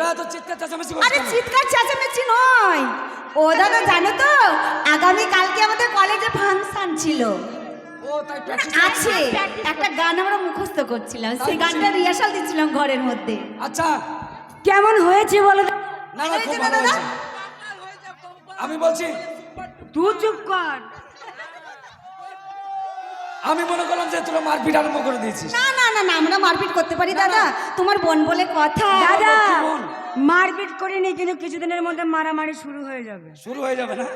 তোরা তো চিৎকার চেঁচামেচি আরে চিৎকার চেঁচামেচি নয়, ও দাদা জানো তো আগামী কালকে আমাদের কলেজে ফাংশন ছিল। ও তাই প্র্যাকটিস আছে একটা গান আমরা মুখস্থ করছিলাম, সেই গানটা রিহার্সাল দিচ্ছিলাম ঘরের মধ্যে। আচ্ছা কেমন হয়েছে বলো? না না খুব ভালো হয়েছে। আমি বলছি তুই চুপ কর। আমি মনে করলাম যে তোরা মারপিট আরম্ভ করে দিয়েছিস। না না না না, আমরা মারপিট করতে পারি দাদা, তোমার বোন বলে কথা। দাদা কি বোন? মারপিট করিনি, কিন্তু কিছুদিনের মধ্যে মারামারি শুরু হয়ে যাবে। শুরু হয়ে যাবে না,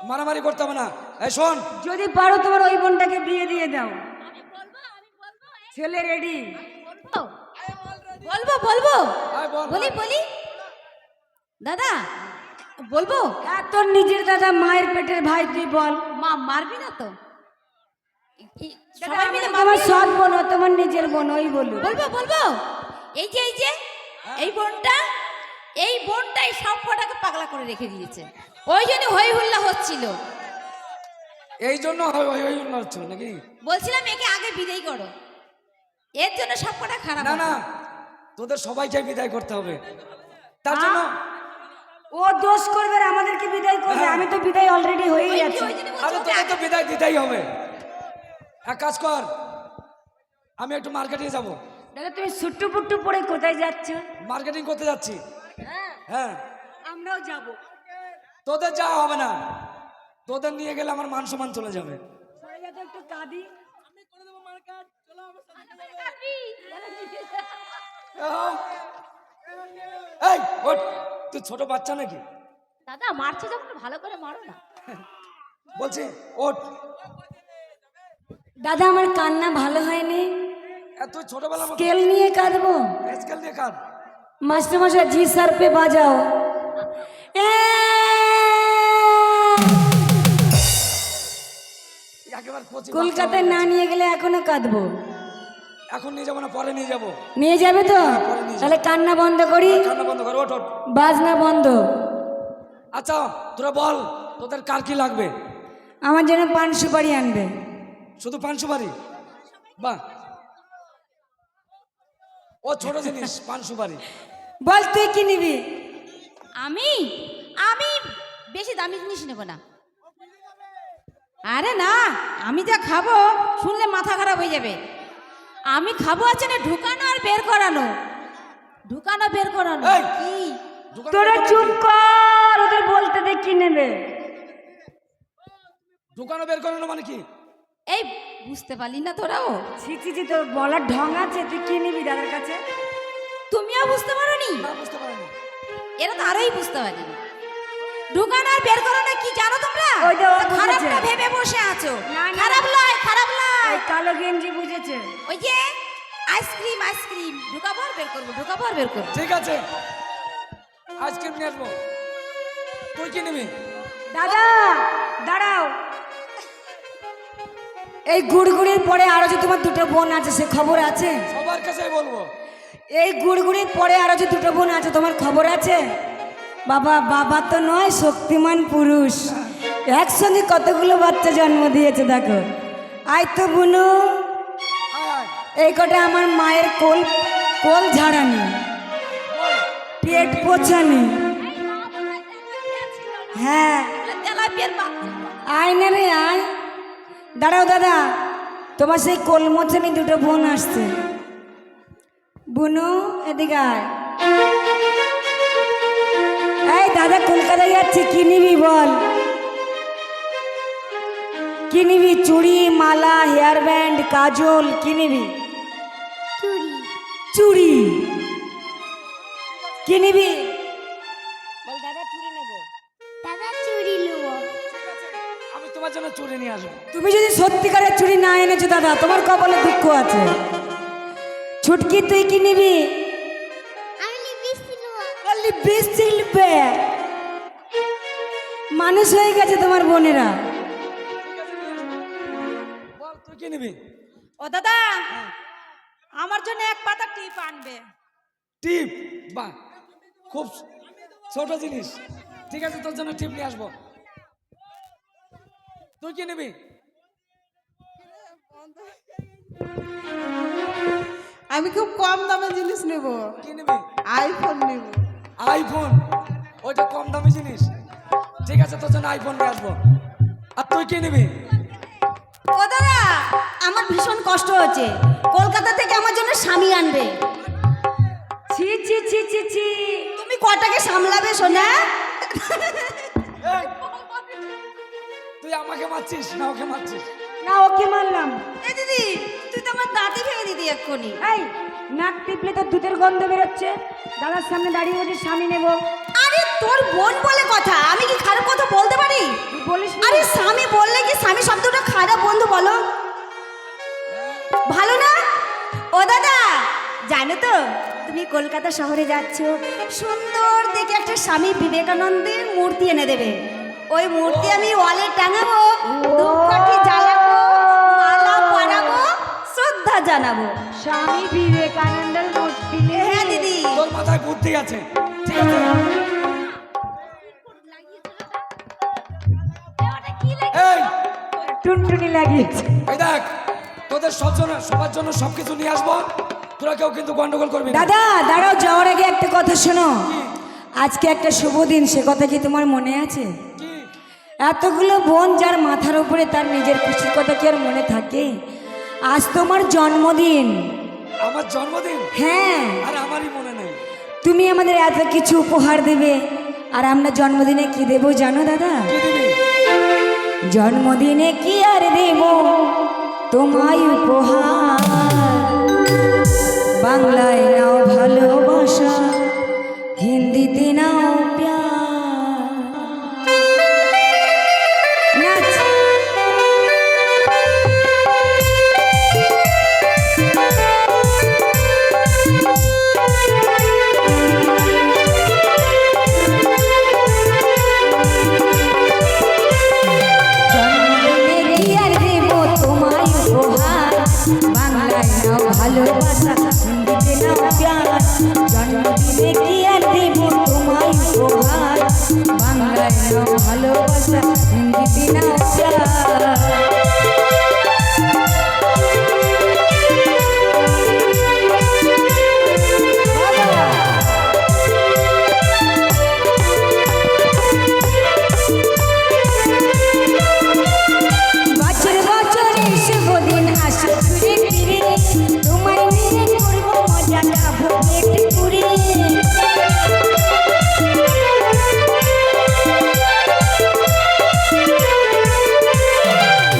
মারামারি করতে হবে না। এই শোন, যদি পারো তোমার ওই বোনটাকে বিয়ে দিয়ে দাও। ছেলে রেডি? বলবো বলবো আয় বল, বলি বলি দাদা বলবো। হ্যাঁ, তোর নিজের দাদা, মায়ের পেটের ভাই, তুই বল। মা মারবি না তো? সবাই মিলে তোমার সৎ বোন, ও তোমার নিজের বোন, ওই বলু। বলবো বলবো। এই যে এই বোনটাই সব কটাকে পাগলা করে রেখে দিয়েছে, ওই জন্য হই হুল্লা হচ্ছিল। এই জন্য হচ্ছে নাকি? বলছিলাম একে আগে বিদায় করো, এর জন্য সব কটা খারাপ। না না, তোদের সবাইকে বিদায় করতে হবে। তার জন্য ও দোষ করবে আর আমাদেরকে বিদায় করবে। আমি তো বিদায় অলরেডি হয়ে গেছি। আরে তোদের তো বিদায় দিতেই হবে। এক কাজ কর, আমি একটু মার্কেটিং যাব। দাদা তুমি সুট্টু পুট্টু পরে কোথায় যাচ্ছ? মার্কেটিং করতে যাচ্ছি। হ্যাঁ আমরাও যাব। তোদের যাওয়া হবে না, তোদের নিয়ে গেলে আমার মান সম্মান চলে যাবে। একটু কাঁদি। এই ওঠ, তুই ছোট বাচ্চা নাকি? দাদা মারছো যখন ভালো করে মারো না। বলছি ওঠ। দাদা আমার কান্না ভালো হয়নি, তুই ছোটবেলা স্কেল নিয়ে কাঁদবো। স্কেল দিয়ে কাঁদ। মাস্টার মশাই জি স্যার পে বাজাও। একেবারে কলকাতায় না নিয়ে গেলে এখনো কাঁদবো। এখন নিয়ে যাবো না, পরে নিয়ে যাবো। নিয়ে যাবে তো? পরে নিয়ে যাবো। তাহলে কান্না বন্ধ করি, কান্না বন্ধ কর, ওঠ ওঠ। বাজনা বন্ধ। আচ্ছা তোরা বল, তোদের কার কি লাগবে? আমার জন্য পান সুপারি আনবে। শুধু পান সুপারি? বাহ, ও ছোট জিনিস পান সুপারি। বল তুই কি নিবি? আমি আমি বেশি দামি জিনিস নেব না। আরে না, আমি যা খাবো শুনলে মাথা খারাপ হয়ে যাবে। আমি খাবো আছে না ঢুকানো আর বের করানো, ঢুকানো বের করানো। এই! কি দোকানে তোরা দোকানে চুপ কি? কর, ওদের বলতে দে কি নেবে। দোকানে বের করানো মানে কি? এই বুঝতে পারলি না তোরাও? ছি ছি ছি, তোর বলার ঢং আছে। তুই কি নিবি দাদার কাছে? তুমিও বুঝতে পারোনি? না বুঝতে পারিনি। এরা তো আরোই বুঝতে পারেনি। ঢুকানো আর বের করানো কি জানো তোমরা? ওই যে ও খারাপটা বুঝেছে। ভেবে বসে আছো। না, না। খারাপ লয়, খারাপ লয়। ওই কালো গেঞ্জি বুঝেছে। ওই যে আইসক্রিম আইসক্রিম ঢুকাবো আর বের করবো, ঢুকাবো আর বের করবো। ঠিক আছে, আইসক্রিম নিয়ে আসবো। তুই কি নিবি? দাদা দাঁড়াও, এই গুড়গুড়ির পরে আরো যে তোমার দুটো বোন আছে সে খবর আছে? সবার কাছে বলবো। এই গুড়গুড়ির পরে আরো যে দুটো বোন আছে তোমার খবর আছে? বাবা বাবা তো নয়, শক্তিমান পুরুষ, একসঙ্গে কতগুলো বাচ্চা জন্ম দিয়েছে দেখো। আয় তো বুনু, আয় আয়, এই কটা আমার মায়ের কোল কোল ঝাড়ানি, পেট পোছানি। হ্যাঁ তেলাপিয়ার বাচ্চা। আয় না রে আয়। দাঁড়াও দাদা, তোমার সেই কোল মোছানি দুটো বোন আসছে। বুনু এদিকে আয়। এই দাদা কলকাতায় যাচ্ছি, কি নিবি বল? কি নিবি? চুড়ি, মালা, হেয়ার ব্যান্ড, কাজল, কি নিবি? চুড়ি কি নিবি? বল দাদা চুড়ি নেব। দাদা চুরি নেবো। আমি তোমার জন্য চুরি নিয়ে আসবো। তুমি যদি সত্যিকারের চুড়ি না এনেছো দাদা, তোমার কপালে দুঃখ আছে। ছুটকি তুই কি নিবি? আমি লিপস্টিক নেবো। লিপস্টিক নিবে? মানুষ হয়ে গেছে তোমার বোনেরা। বল তুই কি নিবি? ও দাদা আমার জন্য এক পাতা টিপ আনবে। টিপ? বাহ, খুব ছোট জিনিস। ঠিক আছে, তোর জন্য টিপ নিয়ে আসবো। তুই কি নিবি? আমি খুব কম দামে জিনিস নেব। কি নিবি? আইফোন নেব। আইফোন, ওইটা কম দামি জিনিস। ঠিক আছে, তোর জন্য আইফোন নিয়ে আসবো। আর তুই কি নিবি? ও দাদা, আমার ভীষণ কষ্ট হচ্ছে, কলকাতা থেকে আমার জন্য স্বামী আনবে। ছি ছি ছি ছি ছি, তুমি কটাকে সামলাবে সোনা? এই, তুই আমাকে মারছিস না ওকে মারছিস? না ওকে মারলাম। এই দিদি, তুই তো আমার দাঁতই ভেঙে দিদি এক্ষুনি। এই নাক টিপলে তো দুধের গন্ধ বেরোচ্ছে। দাদার সামনে দাঁড়িয়ে বলছি স্বামী নেব। আরে তোর বোন বলে কথা, আমি কি খারাপ কথা বলতে পারি? তুই বলিস না। আরে স্বামী বললে কি স্বামী শব্দটা খারাপ বন্ধু বলো? ভালো না? ও দাদা, জানো তো তুমি কলকাতা শহরে যাচ্ছ, সুন্দর দেখে একটা স্বামী বিবেকানন্দের মূর্তি এনে দেবে। ওই মূর্তি আমি ওয়ালে টাঙাবো, ধূপকাঠি জ্বালাবো, মালা পরাবো, শ্রদ্ধা জানাবো। স্বামী বিবেকানন্দের মূর্তি। হ্যাঁ দিদি। তোর মাথায় বুদ্ধি আছে, ঠিক আছে? এই, টুনটুনি লাগিয়েছে। এই দেখ, তোদের সবার জন্য সবকিছু নিয়ে আসবো, তোরা কেউ কিন্তু গন্ডগোল করবি না। দাদা দাঁড়াও, যাওয়ার আগে একটা কথা শোনো। আজকে একটা শুভ দিন, সে কথা কি তোমার মনে আছে? কি? এতগুলো বোন যার মাথার উপরে, তার নিজের খুশির কথা কি আর মনে থাকে? আজ তোমার জন্মদিন। আমার জন্মদিন? হ্যাঁ, আর আমারই মনে নেই। তুমি আমাদের এত কিছু উপহার দেবে, আর আমরা জন্মদিনে কি দেব জানো দাদা? কি দিবি? জন্মদিনে কি আর দেব তোমায় উপহার, বাংলায় নাও ভালোবাসা, হিন্দিতে নাও প্যার। নাচ। জন্মদিনে কি আর দেব তোমায় উপহার, বাংলায় নাও ভালোবাসা, হিন্দিতে নাও প্যার। জন্মদিনে কি আর দেব তোমায় উপহার, বাংলায় নাও ভালোবাসা, হিন্দিতে নাও প্যার। বছর বছর শুভ দিন আসে ফিরে ফিরে, তোমায় নিয়ে করবো মজা, খাবো পেট পুরে।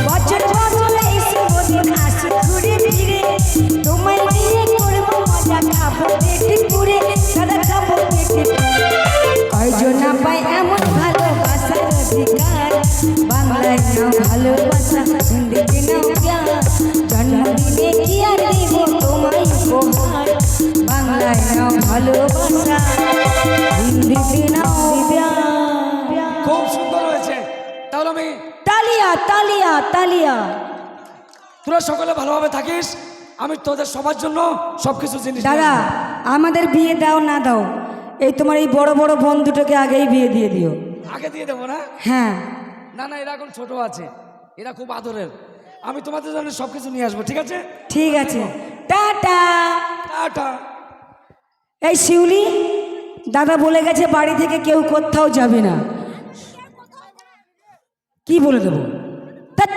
বছর বছর এই শুভ দিন আসে ঘুরে ফিরে, তোমায় নিয়ে করবো মজা, খাবো পেট পুরে। দাদা খাবো পেট পুরে। কয়জন না পায় এমন ভালোবাসার অধিকার, বাংলায় নাও ভালোবাসা, হিন্দিতে নাও প্যার। জন্মদিনে কি আর দেব তোমায় উপহার, বাংলায় নাও ভালোবাসা, হিন্দিতে নাও প্যার। খুব সুন্দর হয়েছে। তাহলে আমি, তালিয়া তালিয়া তালিয়া। তোরা সকলে ভালোভাবে থাকিস, আমি তোদের সবার জন্য সবকিছু জিনিস নিয়ে দাদা আসবো। আমাদের বিয়ে দাও না দাও, এই তোমার এই বড় বড় বোন দুটোকে আগেই বিয়ে দিয়ে দিও। আগে দিয়ে দেবো না? হ্যাঁ না না, এরা এখন ছোট আছে, এরা খুব আদরের। আমি তোমাদের জন্য সবকিছু নিয়ে আসবো, ঠিক আছে? ঠিক আছে, টাটা। টাটা। এই শিউলি, দাদা বলে গেছে বাড়ি থেকে কেউ কোথাও যাবে না। কি বলে দেবো? ধ্যাৎ,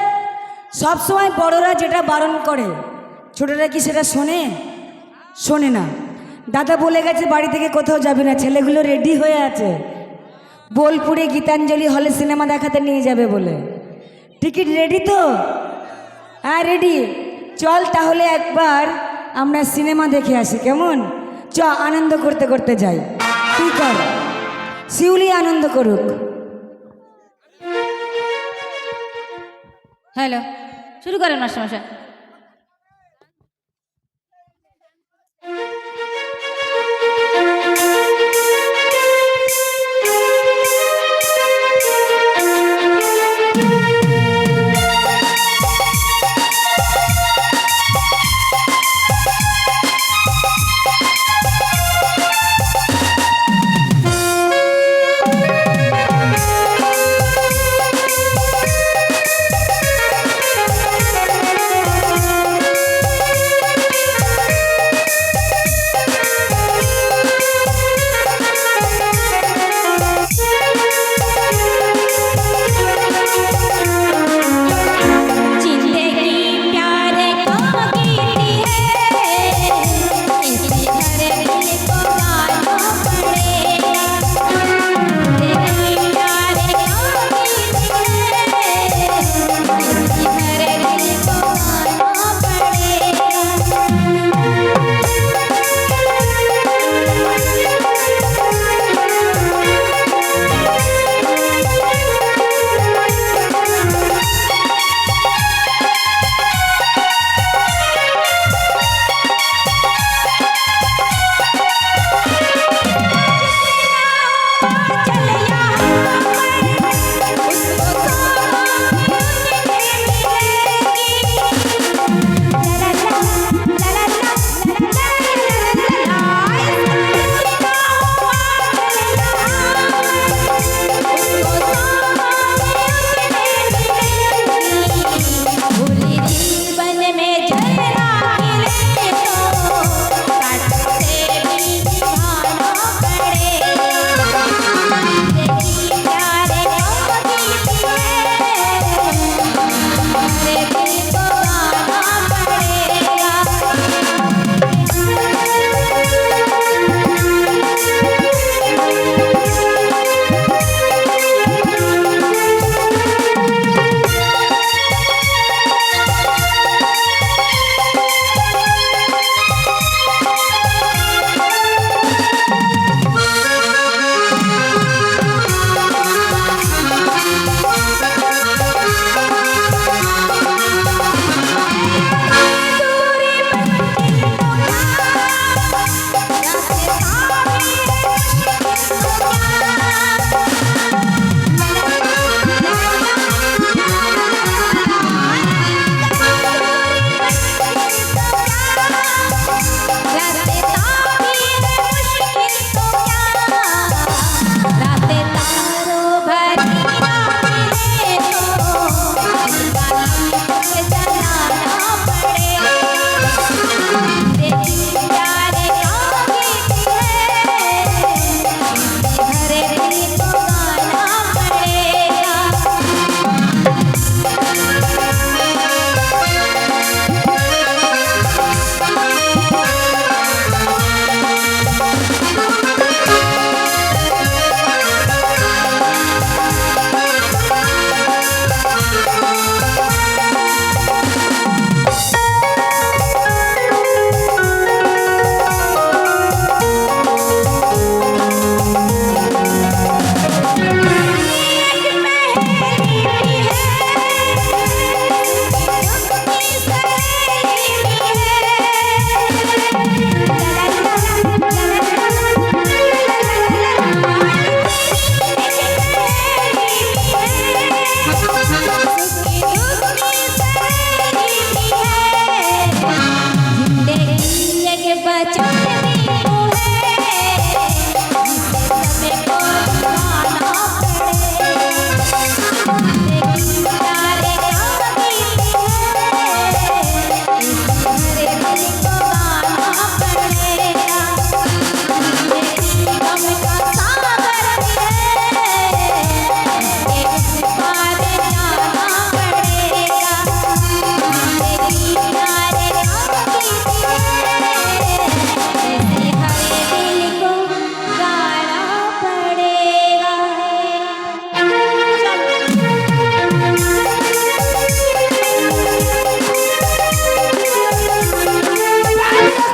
সবসময় বড়রা যেটা বারণ করে ছোটরা কি সেটা শোনে? শোনে না। দাদা বলে গেছে বাড়ি থেকে কোথাও যাবে না, ছেলেগুলো রেডি হয়ে আছে বোলপুরে গীতাঞ্জলি হলে সিনেমা দেখাতে নিয়ে যাবে বলে। টিকিট রেডি তো? হ্যাঁ রেডি। চল তাহলে একবার আমরা সিনেমা দেখে আসি, কেমন? চ, আনন্দ করতে করতে যাই। তুই কর, শিউলি আনন্দ করুক। হ্যালো, শুরু করেন মাস্টারমশাই।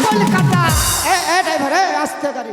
কলকাতা। এ ড্রাইভার, আসতে গাড়ি